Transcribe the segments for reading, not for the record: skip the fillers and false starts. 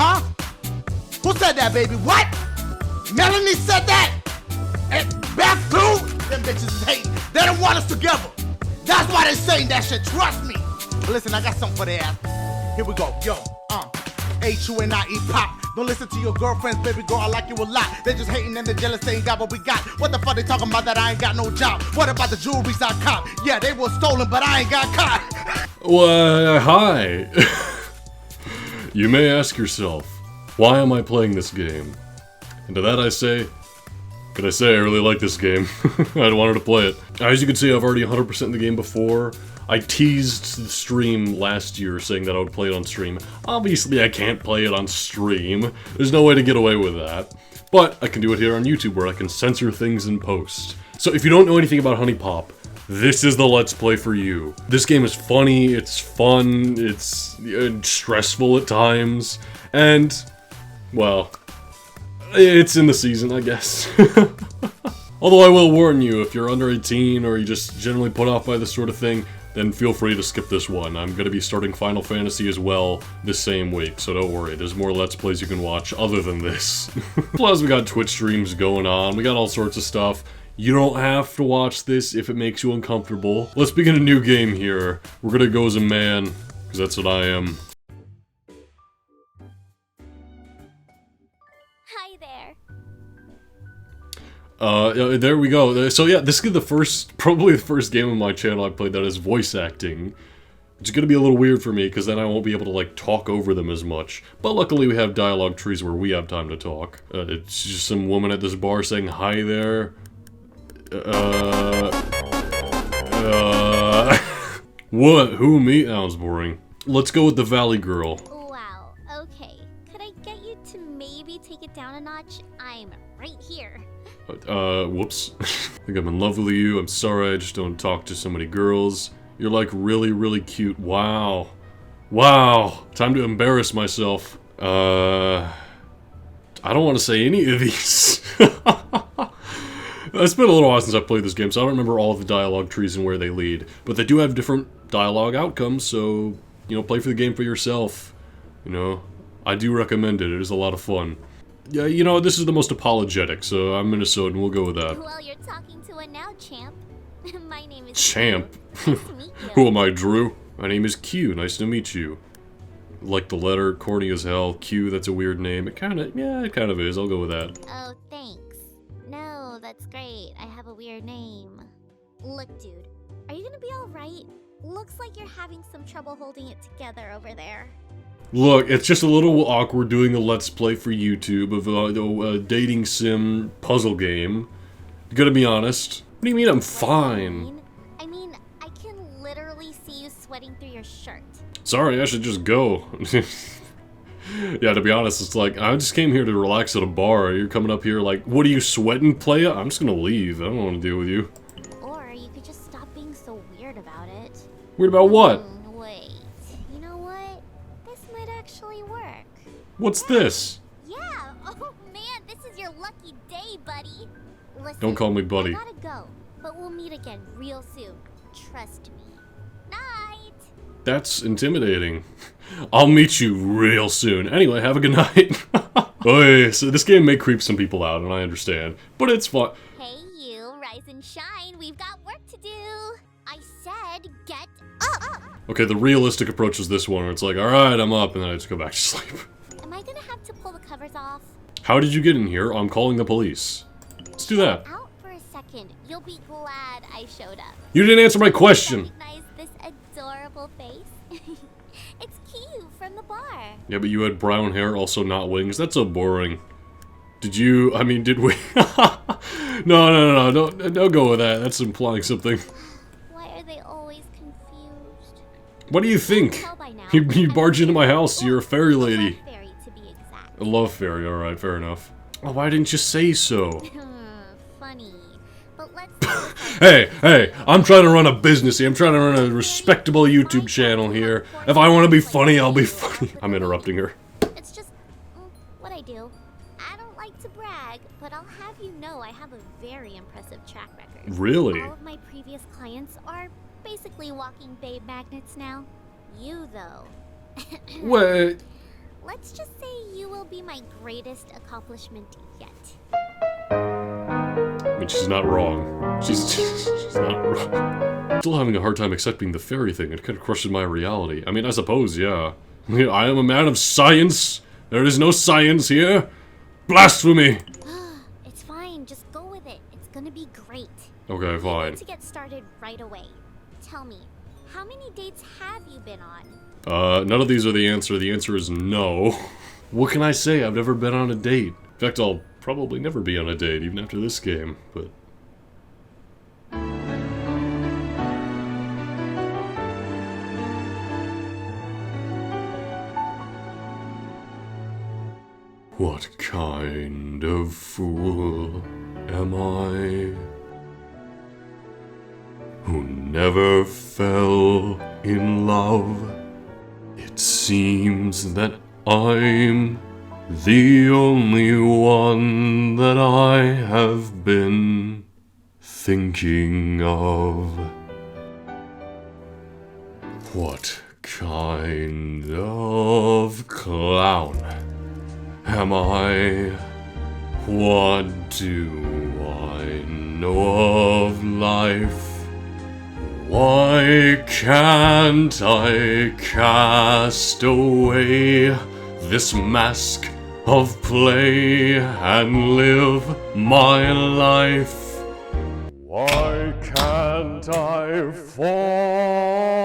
Huh? Who said that, baby? What? Melanie said that? And Beth too? Them bitches is hating. They don't want us together. That's why they saying that shit. Trust me. But listen, I got something for their ass. Here we go. Yo, Huniepop. Don't listen to your girlfriends, baby girl, I like you a lot. They just hating and they're jealous, they ain't got what we got. What the fuck they talking about that I ain't got no job? What about the jewelries I cop? Yeah, they were stolen, but I ain't got caught. Well, hi. You may ask yourself, why am I playing this game? And to that I say, could I say I really like this game? I wanted to play it. As you can see, I've already 100%ed the game before. I teased the stream last year saying that I would play it on stream. Obviously, I can't play it on stream. There's no way to get away with that. But I can do it here on YouTube where I can censor things in post. So if you don't know anything about Huniepop, this is the Let's Play for you. This game is funny, it's fun, it's stressful at times, and, well, it's in the season, I guess. Although I will warn you, if you're under 18 or you just generally put off by this sort of thing, then feel free to skip this one. I'm going to be starting Final Fantasy as well this same week, so don't worry. There's more Let's Plays you can watch other than this. Plus, we got Twitch streams going on. We got all sorts of stuff. You don't have to watch this if it makes you uncomfortable. Let's begin a new game here. We're going to go as a man, because that's what I am. Hi there. There we go. So yeah, this is the first, probably the first game on my channel I played that is voice acting. It's gonna be a little weird for me, because then I won't be able to, like, talk over them as much. But luckily we have dialogue trees where we have time to talk. It's just some woman at this bar saying, hi there. What? Who, me? That was boring. Let's go with the Valley Girl. Wow, okay. Could I get you to maybe take it down a notch? I'm right here. Whoops. I think I'm in love with you. I'm sorry, I just don't talk to so many girls. You're like really, really cute. Wow. Wow. Time to embarrass myself. I don't want to say any of these. It's been a little while since I played this game, so I don't remember all of the dialogue trees and where they lead. But they do have different dialogue outcomes, so, you know, play for the game for yourself. You know, I do recommend it. It is a lot of fun. Yeah, you know, this is the most apologetic, so I'm Minnesotan, we'll go with that. Well, you're talking to it now, champ. My name is Champ? Q. Nice to meet you. Who am I, Drew? My name is Q, nice to meet you. Like the letter, corny as hell. Q, that's a weird name. It kind of is, I'll go with that. Oh, thanks. No, that's great. I have a weird name. Look, dude, are you gonna be alright? Looks like you're having some trouble holding it together over there. Look, it's just a little awkward doing a Let's Play for YouTube of a dating sim puzzle game. Gotta be honest. What do you mean I'm fine? I mean, I can literally see you sweating through your shirt. Sorry, I should just go. Yeah, to be honest, it's like, I just came here to relax at a bar. You're coming up here like, what are you sweating, playa? I'm just gonna leave. I don't want to deal with you. Or you could just stop being so weird about it. Weird about what? Wait, you know what? This might actually work. What's this? Yeah, oh man, this is your lucky day, buddy. Listen, Don't call me buddy. I gotta go, but we'll meet again real soon. Trust me. Night! That's intimidating. I'll meet you real soon. Anyway, have a good night. Oy, so this game may creep some people out, and I understand. But it's fun. Hey you, rise and shine. We've got work to do. I said get up. Okay, the realistic approach is this one, where it's like, alright, I'm up, and then I just go back to sleep. Am I gonna have to pull the covers off? How did you get in here? I'm calling the police. Let's do that. Out for a second. You'll be glad I showed up. You didn't answer my question! Recognize this adorable face? It's Q from the bar. Yeah, but you had brown hair, also not wings. That's so boring. Did you, I mean, did we? No, don't go with that. That's implying something. Why are they always confused? What do you think? Tell by now. You barge into my house, you're a fairy lady. Fairy to be exact. A love fairy, alright, fair enough. Oh, why didn't you say so? Funny. But let's Hey, I'm trying to run a business here. I'm trying to run a respectable YouTube channel here. If I want to be funny, I'll be funny. I'm interrupting her. It's just what I do. I don't like to brag, but I'll have you know I have a very impressive track record. Really? All of my previous clients are basically walking babe magnets now. You, though. Wait. let's just say you will be my greatest accomplishment yet. I mean, she's not wrong. She's not wrong. Still having a hard time accepting the fairy thing. It kind of crushes my reality. I mean, I suppose, yeah. I am a man of science. There is no science here. Blasphemy! It's fine, just go with it. It's gonna be great. Okay, We fine. need to get started right away. Tell me, how many dates have you been on? None of these are the answer. The answer is no. What can I say? I've never been on a date. In fact, I'll probably never be on a date, even after this game, but... What kind of fool am I, who never fell in love? It seems that I'm the only one that I have been thinking of. What kind of clown am I? What do I know of life? Why can't I cast away this mask of play and live my life? Why can't I fall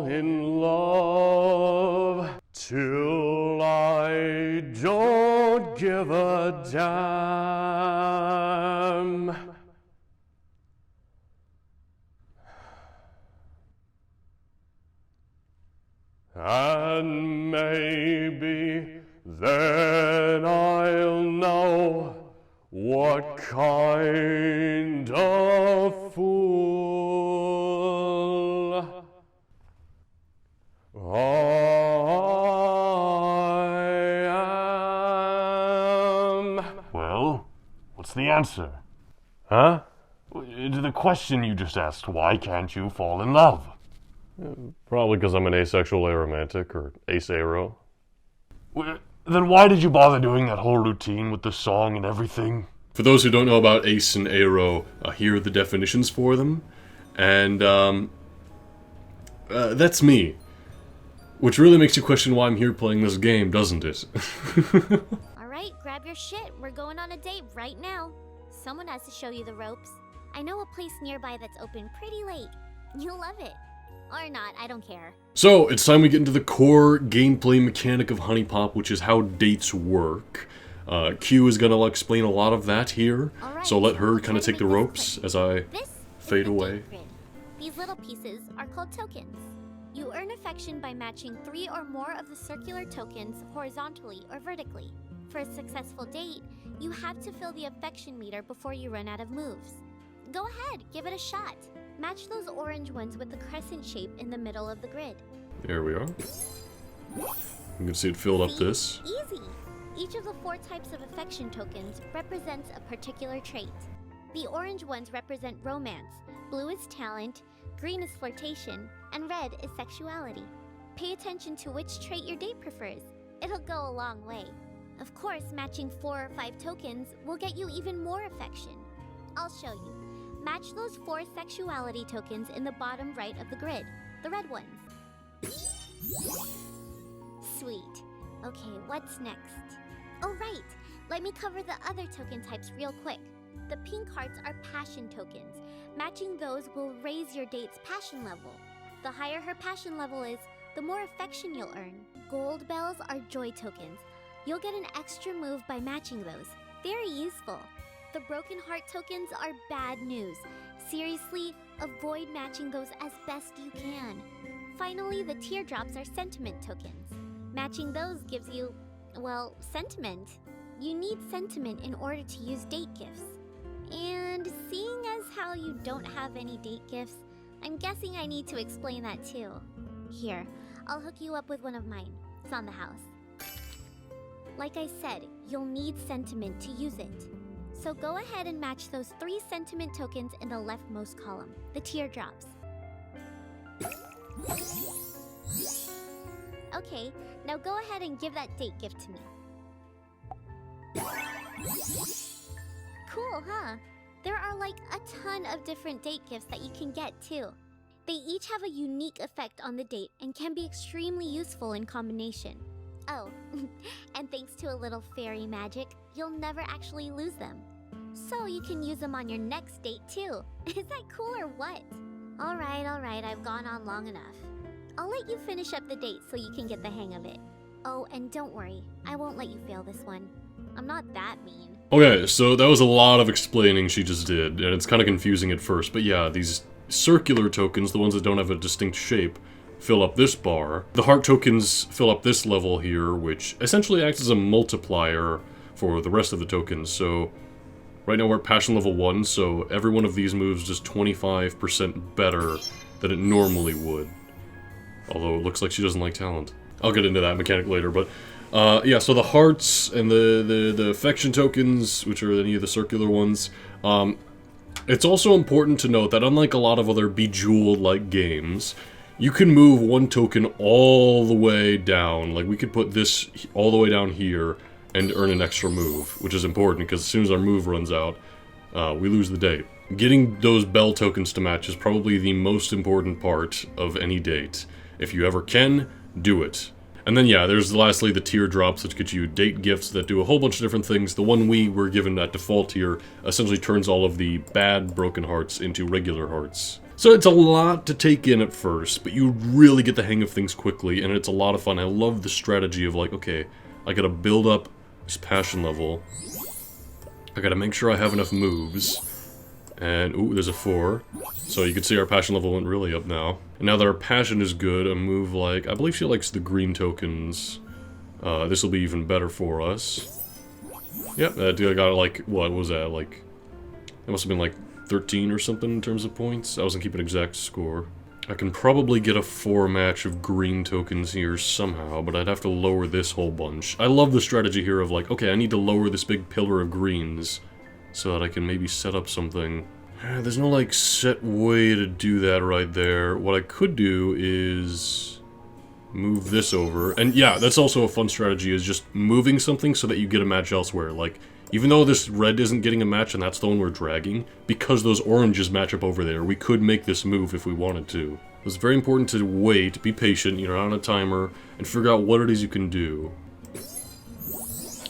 in love till I don't give a damn? And maybe then I'll know what kind of fool I am. Well, what's the answer? Huh? To the question you just asked, why can't you fall in love? Probably because I'm an asexual aromantic, or ace-aro. Then why did you bother doing that whole routine with the song and everything? For those who don't know about ace and aro, here are the definitions for them. And, that's me. Which really makes you question why I'm here playing this game, doesn't it? Alright, grab your shit. We're going on a date right now. Someone has to show you the ropes. I know a place nearby that's open pretty late. You'll love it. Or not, I don't care. So, it's time we get into the core gameplay mechanic of Huniepop, which is how dates work. Q is gonna explain a lot of that here, Alright, so let her we'll kind of try take to the make ropes this as I quick. This is fade the away. date grid. These little pieces are called tokens. You earn affection by matching 3 or more of the circular tokens horizontally or vertically. For a successful date, you have to fill the affection meter before you run out of moves. Go ahead, give it a shot. Match those orange ones with the crescent shape in the middle of the grid. There we are. You can see it filled up See? this. Easy! Each of the 4 types of affection tokens represents a particular trait. The orange ones represent romance, blue is talent, green is flirtation, and red is sexuality. Pay attention to which trait your date prefers. It'll go a long way. Of course, matching 4 or 5 tokens will get you even more affection. I'll show you. Match those 4 sexuality tokens in the bottom right of the grid, the red ones. Sweet. Okay, what's next? Oh right, let me cover the other token types real quick. The pink hearts are passion tokens. Matching those will raise your date's passion level. The higher her passion level is, the more affection you'll earn. Gold bells are joy tokens. You'll get an extra move by matching those. Very useful. The broken heart tokens are bad news. Seriously, avoid matching those as best you can. Finally, the teardrops are sentiment tokens. Matching those gives you, well, sentiment. You need sentiment in order to use date gifts. And seeing as how you don't have any date gifts, I'm guessing I need to explain that too. Here, I'll hook you up with one of mine. It's on the house. Like I said, you'll need sentiment to use it. So go ahead and match those 3 sentiment tokens in the leftmost column, the teardrops. Okay, now go ahead and give that date gift to me. Cool, huh? There are like a ton of different date gifts that you can get too. They each have a unique effect on the date and can be extremely useful in combination. Oh, and thanks to a little fairy magic, you'll never actually lose them. So you can use them on your next date too. Is that cool or what? Alright, I've gone on long enough. I'll let you finish up the date so you can get the hang of it. Oh, and don't worry, I won't let you fail this one. I'm not that mean. Okay, so that was a lot of explaining she just did, and it's kind of confusing at first, but yeah, these circular tokens, the ones that don't have a distinct shape, fill up this bar. The heart tokens fill up this level here, which essentially acts as a multiplier for the rest of the tokens. So right now we're at passion level 1, so every one of these moves is 25% better than it normally would. Although it looks like she doesn't like talent. I'll get into that mechanic later, but yeah, so the hearts and the affection tokens, which are any of the circular ones, it's also important to note that unlike a lot of other Bejeweled-like games, you can move one token all the way down. Like, we could put this all the way down here and earn an extra move, which is important, because as soon as our move runs out, we lose the date. Getting those bell tokens to match is probably the most important part of any date. If you ever can, do it. And then yeah, there's lastly the teardrops, which get you date gifts that do a whole bunch of different things. The one we were given at default here essentially turns all of the bad broken hearts into regular hearts. So it's a lot to take in at first, but you really get the hang of things quickly, and it's a lot of fun. I love the strategy of like, okay, I gotta build up this passion level. I gotta make sure I have enough moves. And, ooh, there's a 4. So you can see our passion level went really up now. And now that our passion is good, a move like... I believe she likes the green tokens. This will be even better for us. Yep, I got like... What was that? Like... It must have been like 13 or something in terms of points. I wasn't keeping an exact score. I can probably get a 4 match of green tokens here somehow, but I'd have to lower this whole bunch. I love the strategy here of like, okay, I need to lower this big pillar of greens so that I can maybe set up something. There's no, like, set way to do that right there. What I could do is move this over. And yeah, that's also a fun strategy, is just moving something so that you get a match elsewhere. Like, even though this red isn't getting a match and that's the one we're dragging, because those oranges match up over there, we could make this move if we wanted to. It's very important to wait, be patient, you're on a timer, and figure out what it is you can do.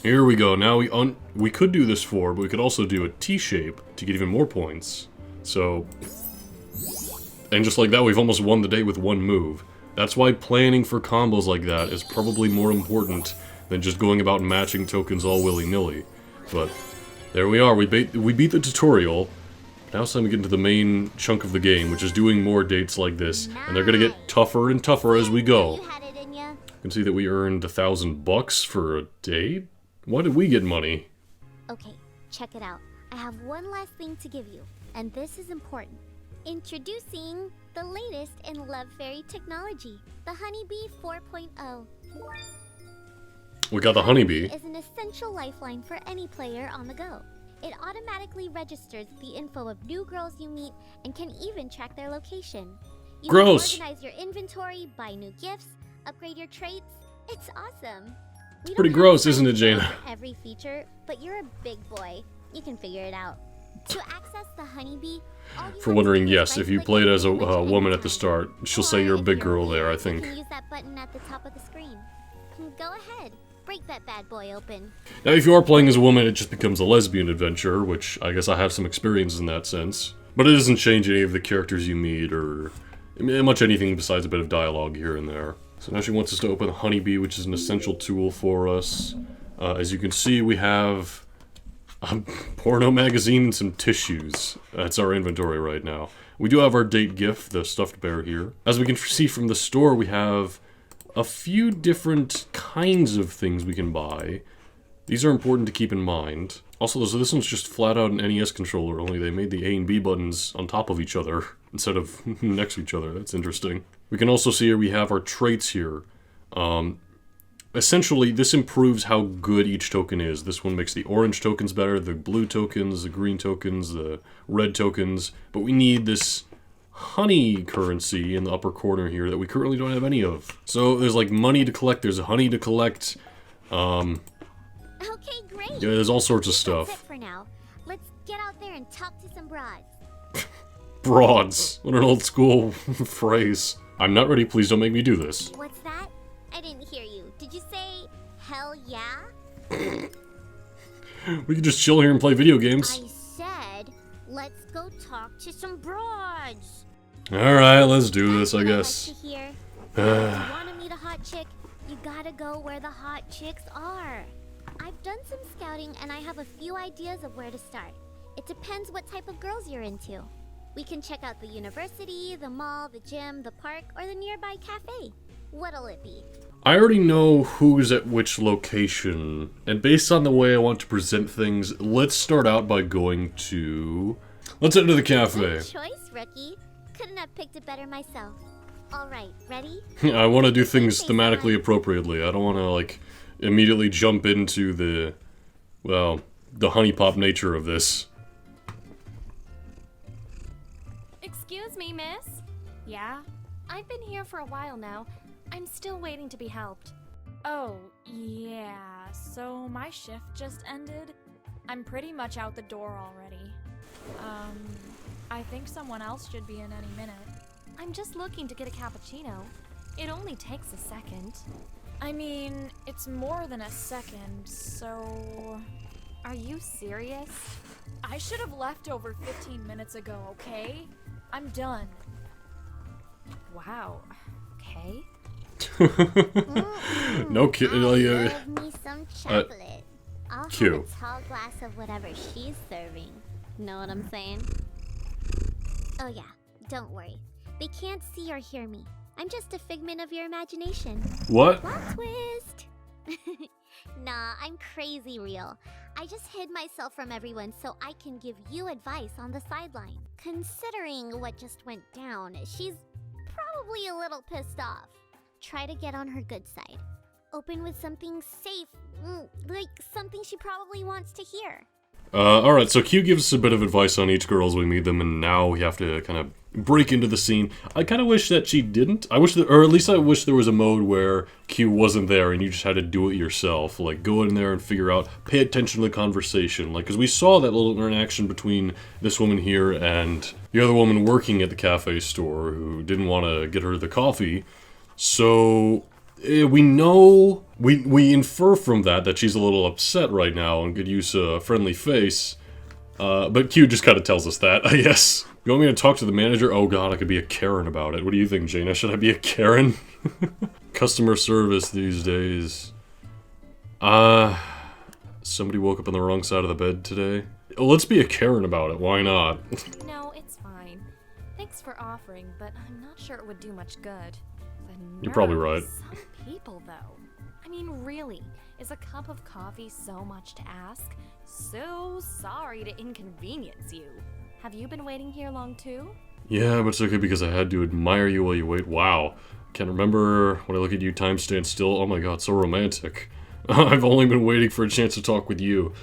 Here we go. Now we could do this 4, but we could also do a T-shape to get even more points. So, and just like that, we've almost won the day with one move. That's why planning for combos like that is probably more important than just going about matching tokens all willy-nilly. But there we are. We beat the tutorial. Now it's time to get into the main chunk of the game, which is doing more dates like this, and they're gonna get tougher and tougher as we go. You can see that we earned $1,000 for a date. Why did we get money? Okay, check it out. I have one last thing to give you, and this is important. Introducing the latest in Love Fairy technology, the Honeybee 4.0. We got the Honeybee. Is an essential lifeline for any player on the go. It automatically registers the info of new girls you meet and can even track their location. You Gross. can organize your inventory, buy new gifts, upgrade your traits. It's awesome. It's pretty gross, isn't it, Jaina? Every feature, but you're a big boy. You can figure it out. To access the Honeybee, For wondering, yes, if you played as a woman at the start, she'll say you're a big girl there, I think. You can use that button at the top of the screen. Go ahead, break that bad boy open. Now, if you are playing as a woman, it just becomes a lesbian adventure, which I guess I have some experience in that sense. But it doesn't change any of the characters you meet, or much anything besides a bit of dialogue here and there. So now she wants us to open the Honeybee, which is an essential tool for us. As you can see, we have a porno magazine and some tissues. That's our inventory right now. We do have our date gift, the stuffed bear here. As we can see from the store, we have a few different kinds of things we can buy. These are important to keep in mind. Also, so this one's just flat out an NES controller, only they made the A and B buttons on top of each other instead of next to each other. That's interesting. We can also see here we have our traits here. Essentially, this improves how good each token is. This one makes the orange tokens better, the blue tokens, the green tokens, the red tokens, but we need this honey currency in the upper corner here that we currently don't have any of. So there's like money to collect, there's honey to collect, Okay, great. yeah, there's all sorts of That's stuff. it for now. Let's get out there and talk to some broads. Broads. What an old school phrase. I'm not ready, please don't make me do this. What's that? I didn't hear you. Did you say hell yeah? We could just chill here and play video games. I said, let's go talk to some broads. Alright, let's do this, I That's what guess. like to hear. If you want to meet a hot chick, you gotta go where the hot chicks are. I've done some scouting and I have a few ideas of where to start. It depends what type of girls you're into. We can check out the university, the mall, the gym, the park, or the nearby cafe. What'll it be? I already know who's at which location, and based on the way I want to present things, let's start out by going to... Let's enter the cafe. Good choice, rookie. Couldn't have picked it better myself. Alright, ready? I want to do things thematically appropriately. I don't want to, like, immediately jump into the... well, the Huniepop nature of this. Excuse me, miss? Yeah? I've been here for a while now. I'm still waiting to be helped. Oh, yeah. So my shift just ended. I'm pretty much out the door already. I think someone else should be in any minute. I'm just looking to get a cappuccino. It only takes a second. I mean, it's more than a second, so... Are you serious? I should have left over 15 minutes ago, okay? I'm done. Wow. Okay. No kid. Love me some chocolate. I'll Q. have a tall glass of whatever she's serving. Know what I'm saying? Oh yeah, don't worry. They can't see or hear me. I'm just a figment of your imagination. What? Plot twist! Nah, I'm crazy real. I just hid myself from everyone so I can give you advice on the sideline. Considering what just went down, she's probably a little pissed off. Try to get on her good side. Open with something safe, like something she probably wants to hear. Alright, so Q gives us a bit of advice on each girl as we meet them, and now we have to kind of break into the scene. I kind of wish that she didn't. I wish that, or at least I wish there was a mode where Q wasn't there and you just had to do it yourself. Like, go in there and figure out, pay attention to the conversation. Like, because we saw that little interaction between this woman here and the other woman working at the cafe store who didn't want to get her the coffee. So... we know, we infer from that she's a little upset right now and could use a friendly face. But Q just kind of tells us that, I guess. You want me to talk to the manager? Oh god, I could be a Karen about it. What do you think, Jaina? Should I be a Karen? Customer service these days. Somebody woke up on the wrong side of the bed today. Let's be a Karen about it, why not? No, it's fine. Thanks for offering, but I'm not sure it would do much good. You're probably right. Some people, though. I mean, really, is a cup of coffee so much to ask? So sorry to inconvenience you. Have you been waiting here long, too? Yeah, but it's okay because I had to admire you while you wait. Wow. Can't remember when I look at you, time stands still. Oh my god, so romantic. I've only been waiting for a chance to talk with you.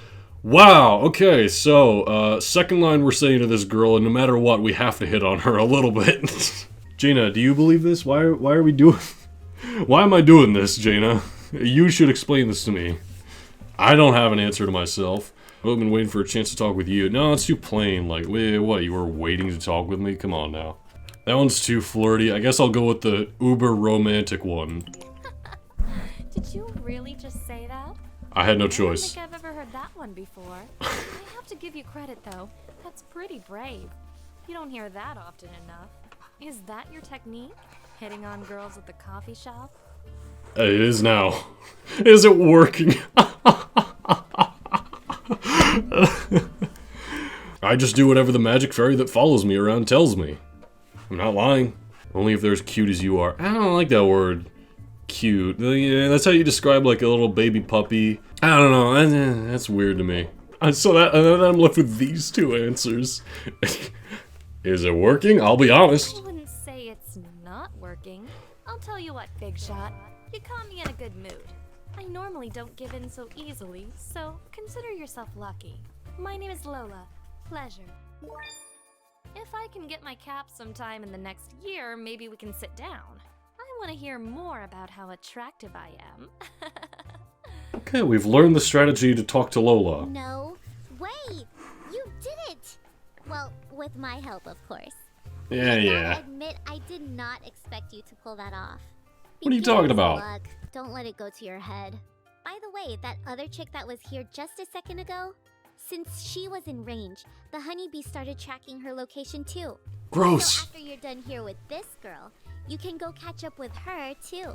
Wow, okay, so, second line we're saying to this girl, and no matter what, we have to hit on her a little bit. Jaina, do you believe this? Why are we doing... Why am I doing this, Jaina? You should explain this to me. I don't have an answer to myself. I've been waiting for a chance to talk with you. No, it's too plain. Like, wait, what, you were waiting to talk with me? Come on now. That one's too flirty. I guess I'll go with the uber romantic one. Did you really just say that? I had no I choice. don't think I've ever heard that one before. I have to give you credit, though. That's pretty brave. You don't hear that often enough. Is that your technique? Hitting on girls at the coffee shop? It is now. Is it working? I just do whatever the magic fairy that follows me around tells me. I'm not lying. Only if they're as cute as you are. I don't like that word. Cute. Yeah, that's how you describe like a little baby puppy. I don't know. That's weird to me. So that I'm left with these two answers. Is it working? I'll be honest. I wouldn't say it's not working. I'll tell you what, Big Shot. You caught me in a good mood. I normally don't give in so easily, so consider yourself lucky. My name is Lola. Pleasure. If I can get my cap sometime in the next year, maybe we can sit down. I want to hear more about how attractive I am. Okay, we've learned the strategy to talk to Lola. No, wait! You did it! Well, with my help, of course. Yeah, I yeah. admit I did not expect you to pull that off. What are you talking Beginner's about? luck. Don't let it go to your head. By the way, that other chick that was here just a second ago, since she was in range, the honeybee started tracking her location too. Gross. So after you're done here with this girl, you can go catch up with her too.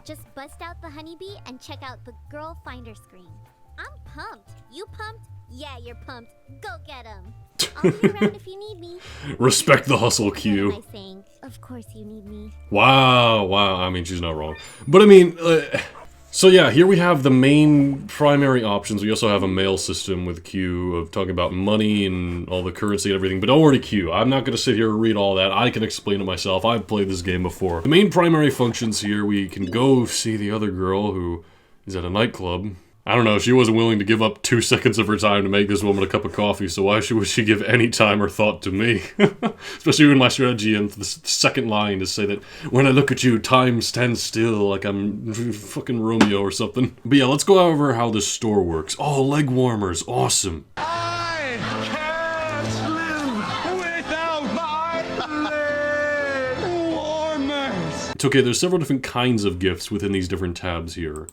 Just bust out the honeybee and check out the girl finder screen. I'm pumped. You pumped? Yeah, you're pumped. Go get 'em. I'll be around if you need me. Respect the hustle, What Q. am I saying? Of course you need me. Wow, wow. I mean, she's not wrong. But I mean, so yeah, here we have the main primary options. We also have a mail system with Q of talking about money and all the currency and everything. But don't worry, Q. I'm not going to sit here and read all that. I can explain it myself. I've played this game before. The main primary functions here, we can go see the other girl who is at a nightclub. I don't know, she wasn't willing to give up 2 seconds of her time to make this woman a cup of coffee, so why would she give any time or thought to me? Especially when my strategy in the second line is say that, when I look at you, time stands still like I'm fucking Romeo or something. But yeah, let's go over how this store works. Oh, leg warmers, awesome. I can't live without my leg warmers. It's okay, there's several different kinds of gifts within these different tabs here.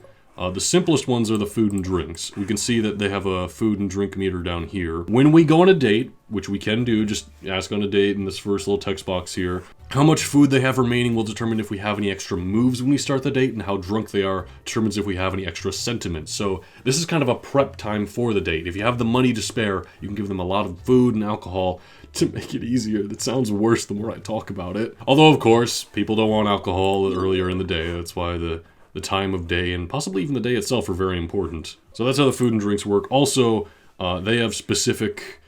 The simplest ones are the food and drinks. We can see that they have a food and drink meter down here. When we go on a date, which we can do, just ask on a date in this first little text box here. How much food they have remaining will determine if we have any extra moves when we start the date, and how drunk they are determines if we have any extra sentiment. So this is kind of a prep time for the date. If you have the money to spare, you can give them a lot of food and alcohol to make it easier. That sounds worse the more I talk about it. Although, of course, people don't want alcohol earlier in the day. That's why the time of day and possibly even the day itself are very important. So that's how the food and drinks work. Also, they have specific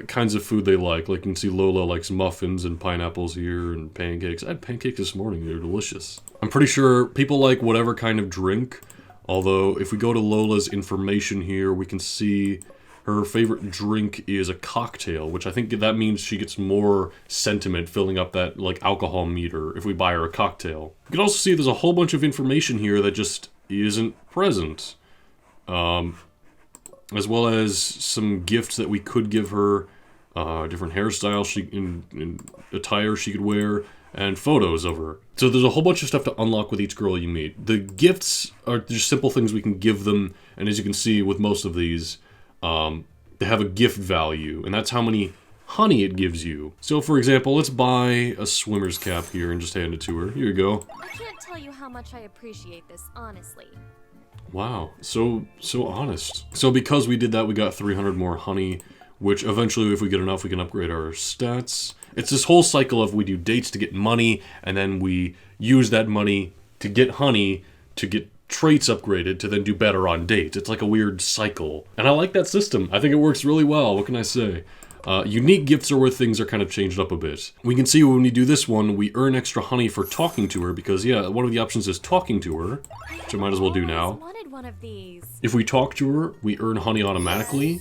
kinds of food they like. Like you can see Lola likes muffins and pineapples here and pancakes. I had pancakes this morning, they're delicious. I'm pretty sure people like whatever kind of drink, although if we go to Lola's information here, we can see her favorite drink is a cocktail, which I think that means she gets more sentiment filling up that like alcohol meter if we buy her a cocktail. You can also see there's a whole bunch of information here that just isn't present. As well as some gifts that we could give her, different hairstyles in attire she could wear, and photos of her. So there's a whole bunch of stuff to unlock with each girl you meet. The gifts are just simple things we can give them, and as you can see with most of these, they have a gift value, and that's how many honey it gives you. So for example, let's buy a swimmer's cap here and just hand it to her. Here you go. I can't tell you how much I appreciate this, honestly. Wow, so honest. So because we did that, we got 300 more honey, which eventually, if we get enough, we can upgrade our stats. It's this whole cycle of we do dates to get money, and then we use that money to get honey, to get traits upgraded, to then do better on dates. It's like a weird cycle. And I like that system. I think it works really well. What can I say? Unique gifts are where things are kind of changed up a bit. We can see when we do this one, we earn extra honey for talking to her, because yeah, one of the options is talking to her, which I might as well do now. I wanted one of these. If we talk to her, we earn honey automatically.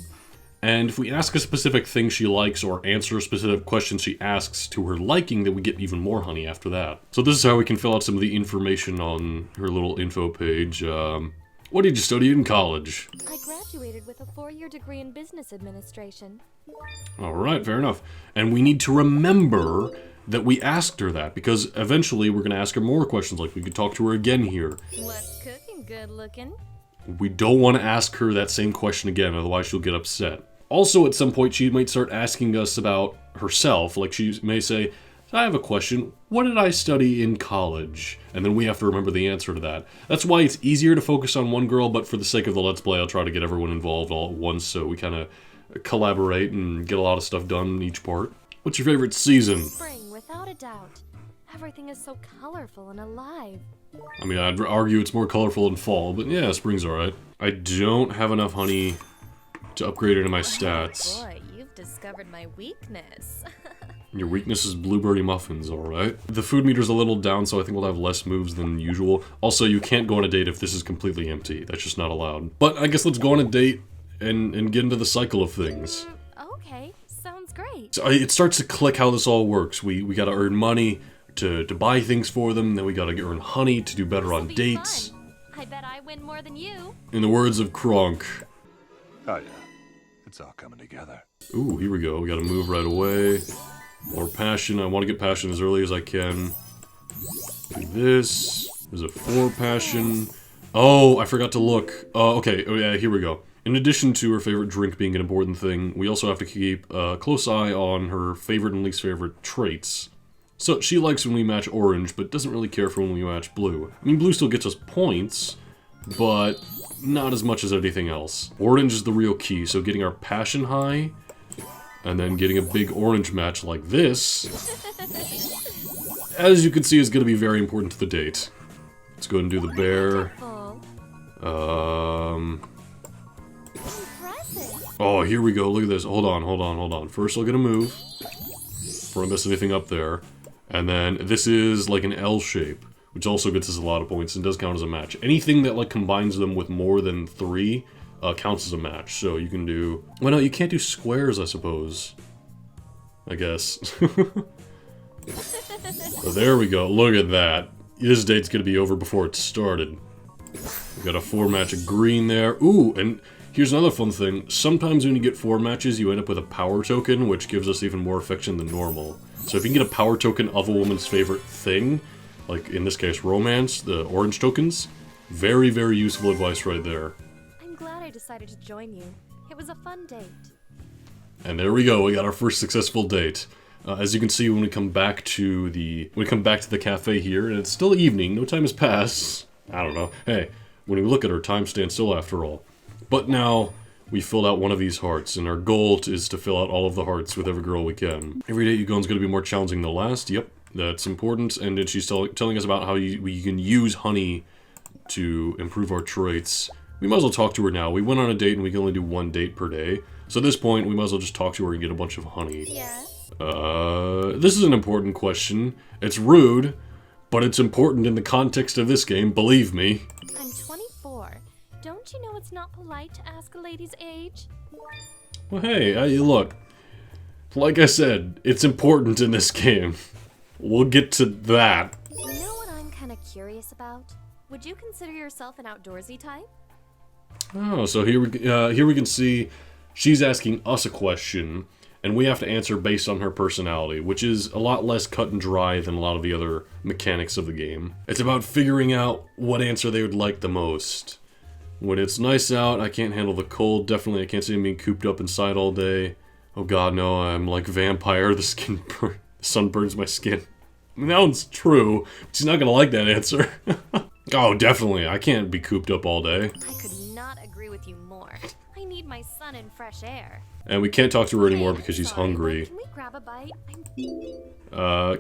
And if we ask a specific thing she likes or answer a specific question she asks to her liking, then we get even more honey after that. So this is how we can fill out some of the information on her little info page. What did you study in college? I graduated with a 4-year degree in business administration. Alright, fair enough. And we need to remember that we asked her that, because eventually we're going to ask her more questions, like we could talk to her again here. What's cooking, good looking? We don't want to ask her that same question again, otherwise she'll get upset. Also, at some point, she might start asking us about herself. Like, she may say, I have a question. What did I study in college? And then we have to remember the answer to that. That's why it's easier to focus on one girl, but for the sake of the Let's Play, I'll try to get everyone involved all at once, so we kind of collaborate and get a lot of stuff done in each part. What's your favorite season? Spring, without a doubt. Everything is so colorful and alive. I mean, I'd argue it's more colorful in fall, but yeah, spring's alright. I don't have enough honey to upgrade into my stats. Oh boy, you've discovered my weakness. Your weakness is blueberry muffins, alright? The food meter's a little down, so I think we'll have less moves than usual. Also, you can't go on a date if this is completely empty. That's just not allowed. But I guess let's go on a date and get into the cycle of things. Okay, sounds great. So it starts to click how this all works. We gotta earn money to buy things for them, then we gotta earn honey to do better on This'll be dates. fun. I bet I win more than you. In the words of Kronk. Oh yeah, it's all coming together. Ooh, here we go. We gotta move right away. More passion. I want to get passion as early as I can. Do this. There's a 4 passion. Oh, I forgot to look. Okay, oh, yeah, here we go. In addition to her favorite drink being an important thing, we also have to keep a close eye on her favorite and least favorite traits. So, she likes when we match orange, but doesn't really care for when we match blue. I mean, blue still gets us points, but not as much as anything else. Orange is the real key, so getting our passion high, and then getting a big orange match like this, as you can see, is going to be very important to the date. Let's go ahead and do the bear. Impressive. Oh, here we go. Look at this. Hold on. First, I'll get a move. Before I mess anything up there. And then this is like an L shape, which also gets us a lot of points and does count as a match. Anything that like combines them with more than 3 counts as a match. So you can do... Well, no, you can't do squares, I suppose. I guess. So there we go. Look at that. This date's gonna be over before it started. We got a 4 match of green there. Ooh, and here's another fun thing. Sometimes when you get 4 matches, you end up with a power token, which gives us even more affection than normal. So if you can get a power token of a woman's favorite thing, like in this case romance, the orange tokens, very, very useful advice right there. I'm glad I decided to join you. It was a fun date. And there we go. We got our first successful date. As you can see, when we come back to the cafe here, and it's still evening, no time has passed. I don't know. Hey, when we look at our time stands still after all. But now we filled out one of these hearts, and our goal is to fill out all of the hearts with every girl we can. Every date you go on is going to be more challenging than the last. Yep, that's important. And then she's telling us about how we can use honey to improve our traits. We might as well talk to her now. We went on a date and we can only do 1 date per day. So at this point, we might as well just talk to her and get a bunch of honey. Yes. This is an important question. It's rude, but it's important in the context of this game, believe me. I'm 24. Don't you know it's not polite to ask a lady's age? Well, hey, look. Like I said, it's important in this game. We'll get to that. You know what I'm kind of curious about? Would you consider yourself an outdoorsy type? Oh, so here we can see she's asking us a question, and we have to answer based on her personality, which is a lot less cut and dry than a lot of the other mechanics of the game. It's about figuring out what answer they would like the most. When it's nice out, I can't handle the cold. Definitely, I can't see being cooped up inside all day. Oh god, no, I'm like vampire. The sun burns my skin. I mean, that one's true, but she's not gonna like that answer. Oh, definitely, I can't be cooped up all day. I could not agree with you more. I need my sun and fresh air. And we can't talk to her anymore because she's Sorry, but hungry. Can we grab a bite?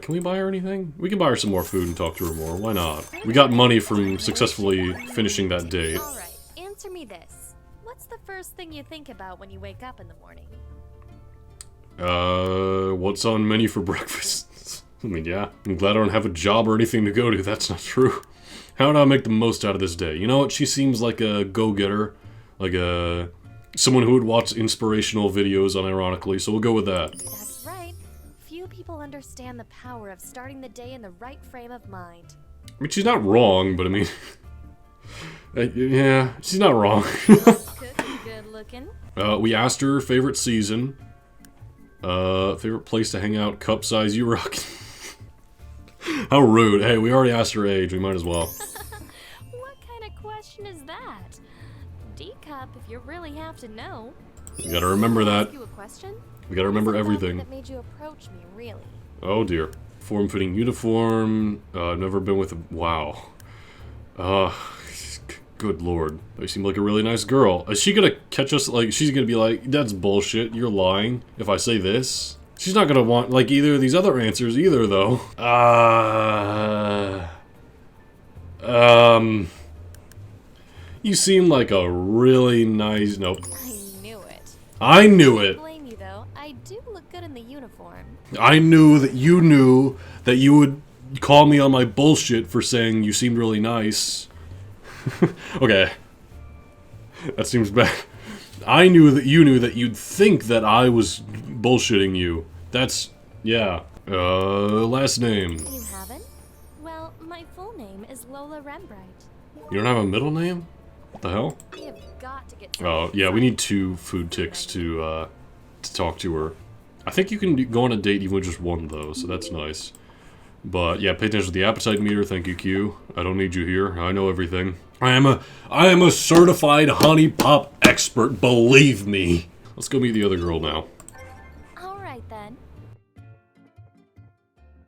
Can we buy her anything? We can buy her some more food and talk to her more. Why not? We got money from successfully finishing that date. Alright, answer me this. What's the first thing you think about when you wake up in the morning? What's on menu for breakfast? I mean, yeah. I'm glad I don't have a job or anything to go to. That's not true. How do I make the most out of this day? You know what? She seems like a go-getter. Like someone who would watch inspirational videos unironically, so we'll go with that. That's right. Few people understand the power of starting the day in the right frame of mind. I mean, she's not wrong, but I mean... yeah, she's not wrong. Good looking. We asked her favorite season. Favorite place to hang out, cup size you rock. How rude. Hey, we already asked her age, we might as well. What kind of question is that? D-cup, if you really have to know. You gotta remember Can I that. ask you a question? We gotta remember What was it about me everything. that made you approach me, really? Oh dear. Form-fitting uniform. I've never been with a... Wow. Good lord. You seem like a really nice girl. Is she gonna catch us, like, she's gonna be like, that's bullshit, you're lying, if I say this? She's not gonna want, like, either of these other answers either, though. You seem like a really nice... Nope. I knew it. I knew it! I blame you, though. I do look good in the uniform. I knew that you would call me on my bullshit for saying you seemed really nice. Okay. That seems bad. I knew that you knew that you'd think that I was bullshitting you. That's... yeah. Last name. You haven't? Well, my full name is Lola Rembrandt. You don't have a middle name? What the hell? We have got to get Oh, yeah, we need 2 food ticks to talk to her. I think you can go on a date even with just 1, though, so that's nice. But, yeah, pay attention to the appetite meter, thank you, Q. I don't need you here, I know everything. I am a certified Huniepop expert, believe me. Let's go meet the other girl now.